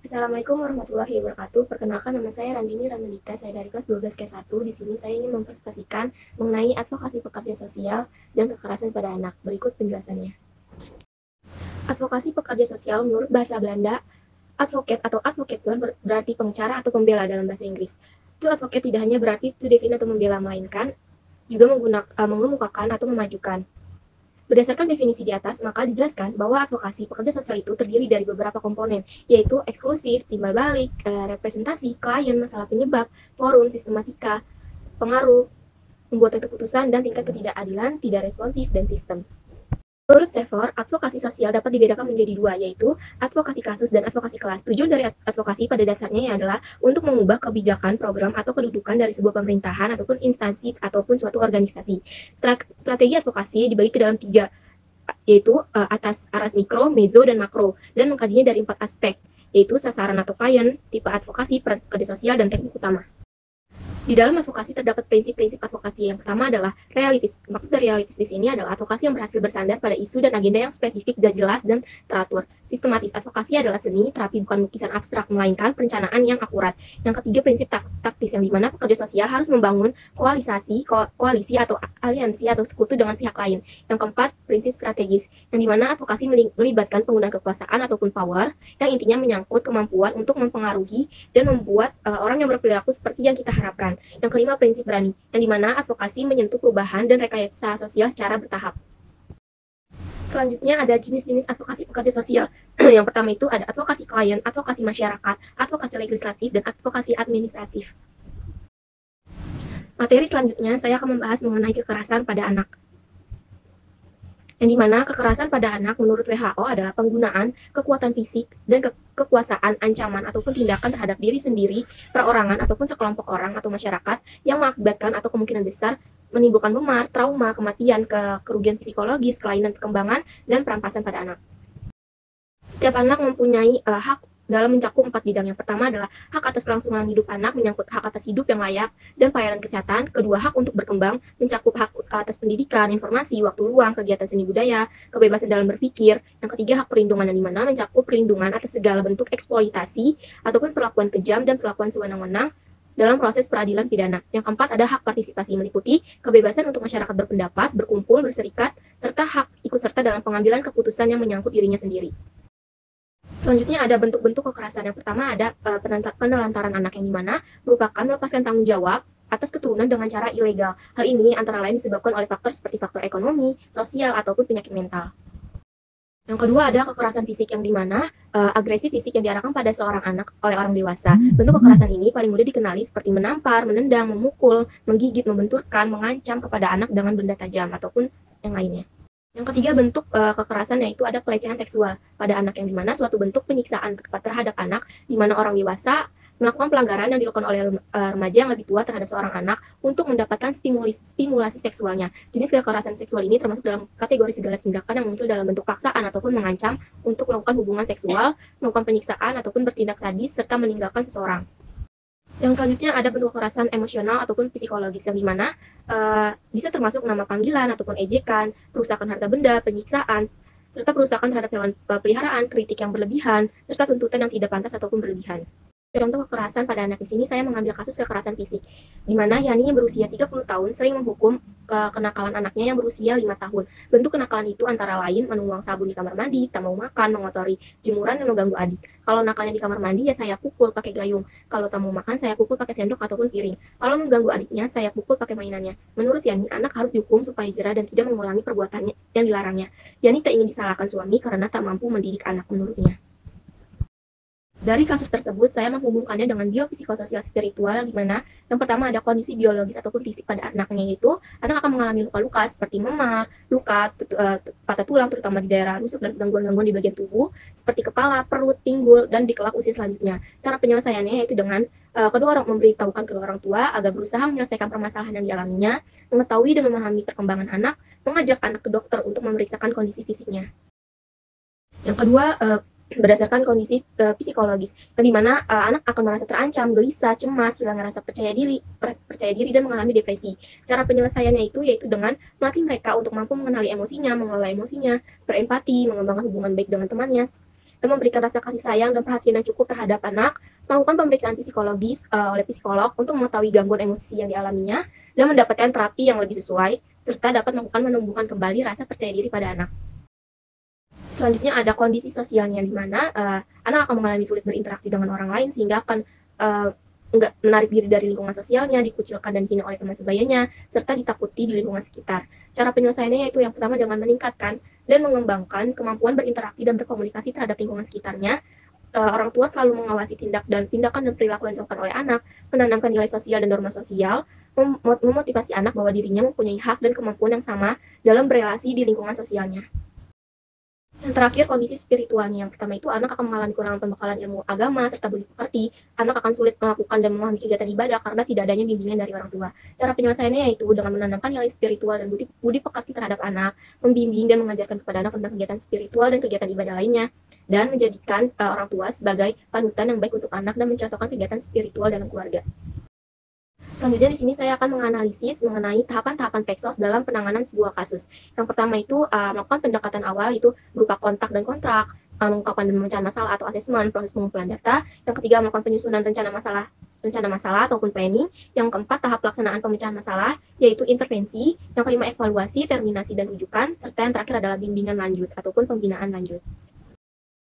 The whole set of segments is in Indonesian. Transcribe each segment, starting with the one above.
Assalamualaikum warahmatullahi wabarakatuh. Perkenalkan, nama saya Randini Ramadita. Saya dari kelas 12 K1. Di sini saya ingin mempresentasikan mengenai advokasi pekerja sosial dan kekerasan pada anak. Berikut penjelasannya. Advokasi pekerja sosial menurut bahasa Belanda, advocate atau advocateur berarti pengacara atau pembela dalam bahasa Inggris. Itu advocate tidak hanya berarti to defend atau membela, melainkan juga mengemukakan atau memajukan. Berdasarkan definisi di atas, maka dijelaskan bahwa advokasi pekerja sosial itu terdiri dari beberapa komponen, yaitu eksklusif, timbal balik, representasi, klien, masalah penyebab, forum, sistematika, pengaruh, pembuatan keputusan, dan tingkat ketidakadilan, tidak responsif, dan sistem. Menurut Trevor, advokasi sosial dapat dibedakan menjadi dua, yaitu advokasi kasus dan advokasi kelas. Tujuan dari advokasi pada dasarnya adalah untuk mengubah kebijakan, program, atau kedudukan dari sebuah pemerintahan ataupun instansi ataupun suatu organisasi. Strategi advokasi dibagi ke dalam tiga, yaitu aras mikro, mezo, dan makro, dan mengkajinya dari 4 aspek, yaitu sasaran atau klien, tipe advokasi, pekerja sosial, dan teknik utama. Di dalam advokasi terdapat prinsip-prinsip advokasi. Yang pertama adalah realitis. Maksud dari realitis di sini adalah advokasi yang berhasil bersandar pada isu dan agenda yang spesifik, jelas, dan teratur. Sistematis. Advokasi adalah seni, terapi bukan lukisan abstrak, melainkan perencanaan yang akurat. Yang ketiga, prinsip taktis, yang dimana pekerja sosial harus membangun koalisi atau aliansi atau sekutu dengan pihak lain. Yang keempat, prinsip strategis, yang dimana advokasi melibatkan penggunaan kekuasaan ataupun power, yang intinya menyangkut kemampuan untuk mempengaruhi dan membuat orang yang berperilaku seperti yang kita harapkan. Yang kelima, prinsip berani, yang dimana advokasi menyentuh perubahan dan rekayasa sosial secara bertahap. Selanjutnya ada jenis-jenis advokasi pekerja sosial. Yang pertama itu ada advokasi klien, advokasi masyarakat, advokasi legislatif, dan advokasi administratif. Materi selanjutnya saya akan membahas mengenai kekerasan pada anak. Yang dimana kekerasan pada anak menurut WHO adalah penggunaan kekuatan fisik dan kekuasaan, ancaman, ataupun tindakan terhadap diri sendiri, perorangan, ataupun sekelompok orang atau masyarakat yang mengakibatkan atau kemungkinan besar menimbulkan memar, trauma, kematian, kerugian psikologis, kelainan perkembangan, dan perampasan pada anak. Setiap anak mempunyai hak dalam mencakup 4 bidang. Yang pertama adalah hak atas kelangsungan hidup anak, menyangkut hak atas hidup yang layak dan pelayanan kesehatan. Kedua, hak untuk berkembang, mencakup hak atas pendidikan, informasi, waktu luang, kegiatan seni budaya, kebebasan dalam berpikir. Yang ketiga, hak perlindungan, yang dimana mencakup perlindungan atas segala bentuk eksploitasi ataupun perlakuan kejam dan perlakuan sewenang-wenang dalam proses peradilan pidana. Yang keempat, ada hak partisipasi, meliputi kebebasan untuk masyarakat berpendapat, berkumpul, berserikat, serta hak ikut serta dalam pengambilan keputusan yang menyangkut dirinya sendiri. Selanjutnya ada bentuk-bentuk kekerasan. Yang pertama ada penelantaran anak, yang dimana merupakan melepaskan tanggung jawab atas keturunan dengan cara ilegal. Hal ini antara lain disebabkan oleh faktor seperti faktor ekonomi, sosial, ataupun penyakit mental. Yang kedua ada kekerasan fisik, yang dimana agresi fisik yang diarahkan pada seorang anak oleh orang dewasa. Bentuk kekerasan ini paling mudah dikenali seperti menampar, menendang, memukul, menggigit, membenturkan, mengancam kepada anak dengan benda tajam, ataupun yang lainnya. Yang ketiga bentuk kekerasan yaitu ada pelecehan seksual pada anak, yang dimana suatu bentuk penyiksaan terhadap anak, dimana orang dewasa melakukan pelanggaran yang dilakukan oleh remaja yang lebih tua terhadap seorang anak untuk mendapatkan stimulasi seksualnya. Jenis kekerasan seksual ini termasuk dalam kategori segala tindakan yang muncul dalam bentuk paksaan ataupun mengancam untuk melakukan hubungan seksual, melakukan penyiksaan ataupun bertindak sadis, serta meninggalkan seseorang. Yang selanjutnya ada bentuk kekerasan emosional ataupun psikologis, yang dimana bisa termasuk nama panggilan ataupun ejekan, perusakan harta benda, penyiksaan, serta perusakan terhadap hewan peliharaan, kritik yang berlebihan, serta tuntutan yang tidak pantas ataupun berlebihan. Contoh kekerasan pada anak di sini saya mengambil kasus kekerasan fisik, di mana Yani yang berusia 30 tahun sering menghukum kenakalan anaknya yang berusia 5 tahun. Bentuk kenakalan itu antara lain menuang sabun di kamar mandi, tak mau makan, mengotori jemuran, dan mengganggu adik. Kalau nakalnya di kamar mandi ya saya pukul pakai gayung. Kalau tak mau makan saya pukul pakai sendok ataupun piring. Kalau mengganggu adiknya saya pukul pakai mainannya. Menurut Yani, anak harus dihukum supaya jerah dan tidak mengulangi perbuatannya yang dilarangnya. Yani tak ingin disalahkan suami karena tak mampu mendidik anak menurutnya. Dari kasus tersebut, saya menghubungkannya dengan biopsikososial spiritual, di mana yang pertama ada kondisi biologis ataupun fisik pada anaknya, yaitu anak akan mengalami luka-luka seperti memar, luka patah tulang terutama di daerah rusuk, dan gangguan-gangguan di bagian tubuh seperti kepala, perut, pinggul, dan di kelak usia selanjutnya. Cara penyelesaiannya yaitu dengan kedua orang memberitahukan kedua orang tua agar berusaha menyelesaikan permasalahan yang dialaminya, mengetahui dan memahami perkembangan anak, mengajak anak ke dokter untuk memeriksakan kondisi fisiknya. Yang kedua, berdasarkan kondisi psikologis, di mana anak akan merasa terancam, gelisah, cemas, hilang rasa percaya diri dan mengalami depresi. Cara penyelesaiannya itu yaitu dengan melatih mereka untuk mampu mengenali emosinya, mengelola emosinya, berempati, mengembangkan hubungan baik dengan temannya, dan memberikan rasa kasih sayang dan perhatian yang cukup terhadap anak, melakukan pemeriksaan psikologis oleh psikolog untuk mengetahui gangguan emosi yang dialaminya, dan mendapatkan terapi yang lebih sesuai, serta dapat melakukan menumbuhkan kembali rasa percaya diri pada anak. Selanjutnya ada kondisi sosialnya, di mana anak akan mengalami sulit berinteraksi dengan orang lain sehingga akan enggak menarik diri dari lingkungan sosialnya, dikucilkan dan dihina oleh teman sebayanya, serta ditakuti di lingkungan sekitar. Cara penyelesaiannya yaitu yang pertama dengan meningkatkan dan mengembangkan kemampuan berinteraksi dan berkomunikasi terhadap lingkungan sekitarnya. Orang tua selalu mengawasi tindakan dan perilaku yang dilakukan oleh anak, menanamkan nilai sosial dan norma sosial, memotivasi anak bahwa dirinya mempunyai hak dan kemampuan yang sama dalam berelasi di lingkungan sosialnya. Yang terakhir, kondisi spiritualnya. Yang pertama itu anak akan mengalami kurangan pembekalan ilmu agama serta budi pekerti. Anak akan sulit melakukan dan memahami kegiatan ibadah karena tidak adanya bimbingan dari orang tua. Cara penyelesaiannya yaitu dengan menanamkan nilai spiritual dan budi pekerti terhadap anak, membimbing dan mengajarkan kepada anak tentang kegiatan spiritual dan kegiatan ibadah lainnya, dan menjadikan orang tua sebagai panutan yang baik untuk anak dan mencontohkan kegiatan spiritual dalam keluarga. Selanjutnya di sini saya akan menganalisis mengenai tahapan-tahapan PEKSOS dalam penanganan sebuah kasus. Yang pertama itu melakukan pendekatan awal, itu berupa kontak dan kontrak, mengungkapkan dan memecahkan masalah atau asesmen, proses pengumpulan data. Yang ketiga, melakukan penyusunan rencana masalah ataupun planning. Yang keempat, tahap pelaksanaan pemecahan masalah, yaitu intervensi. Yang kelima, evaluasi, terminasi, dan rujukan. Serta yang terakhir adalah bimbingan lanjut ataupun pembinaan lanjut.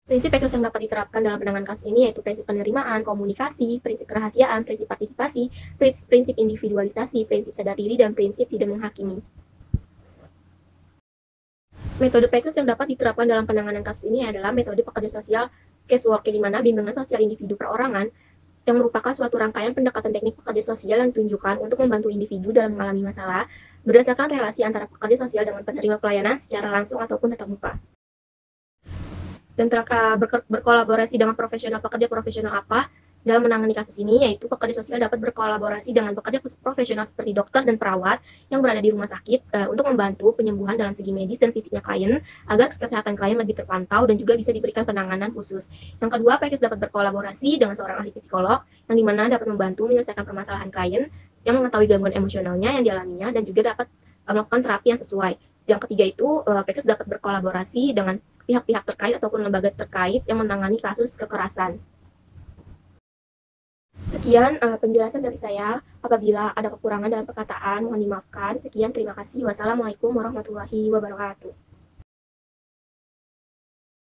Prinsip PEKSOS yang dapat diterapkan dalam penanganan kasus ini yaitu prinsip penerimaan, komunikasi, prinsip kerahasiaan, prinsip partisipasi, prinsip individualisasi, prinsip sadar diri, dan prinsip tidak menghakimi. Metode PEKSOS yang dapat diterapkan dalam penanganan kasus ini adalah metode pekerja sosial casework, di mana bimbingan sosial individu perorangan yang merupakan suatu rangkaian pendekatan teknik pekerja sosial yang ditunjukkan untuk membantu individu dalam mengalami masalah berdasarkan relasi antara pekerja sosial dengan penerima pelayanan secara langsung ataupun tatap muka. Dan berkolaborasi dengan pekerja profesional apa dalam menangani kasus ini, yaitu pekerja sosial dapat berkolaborasi dengan pekerja profesional seperti dokter dan perawat yang berada di rumah sakit untuk membantu penyembuhan dalam segi medis dan fisiknya klien agar kesehatan klien lebih terpantau dan juga bisa diberikan penanganan khusus. Yang kedua, PEKSOS dapat berkolaborasi dengan seorang ahli psikolog yang dimana dapat membantu menyelesaikan permasalahan klien yang mengetahui gangguan emosionalnya yang dialaminya dan juga dapat melakukan terapi yang sesuai. Yang ketiga itu, PEKSOS dapat berkolaborasi dengan pihak-pihak terkait ataupun lembaga terkait yang menangani kasus kekerasan. Sekian penjelasan dari saya. Apabila ada kekurangan dalam perkataan, mohon dimaafkan. Sekian, terima kasih. Wassalamualaikum warahmatullahi wabarakatuh.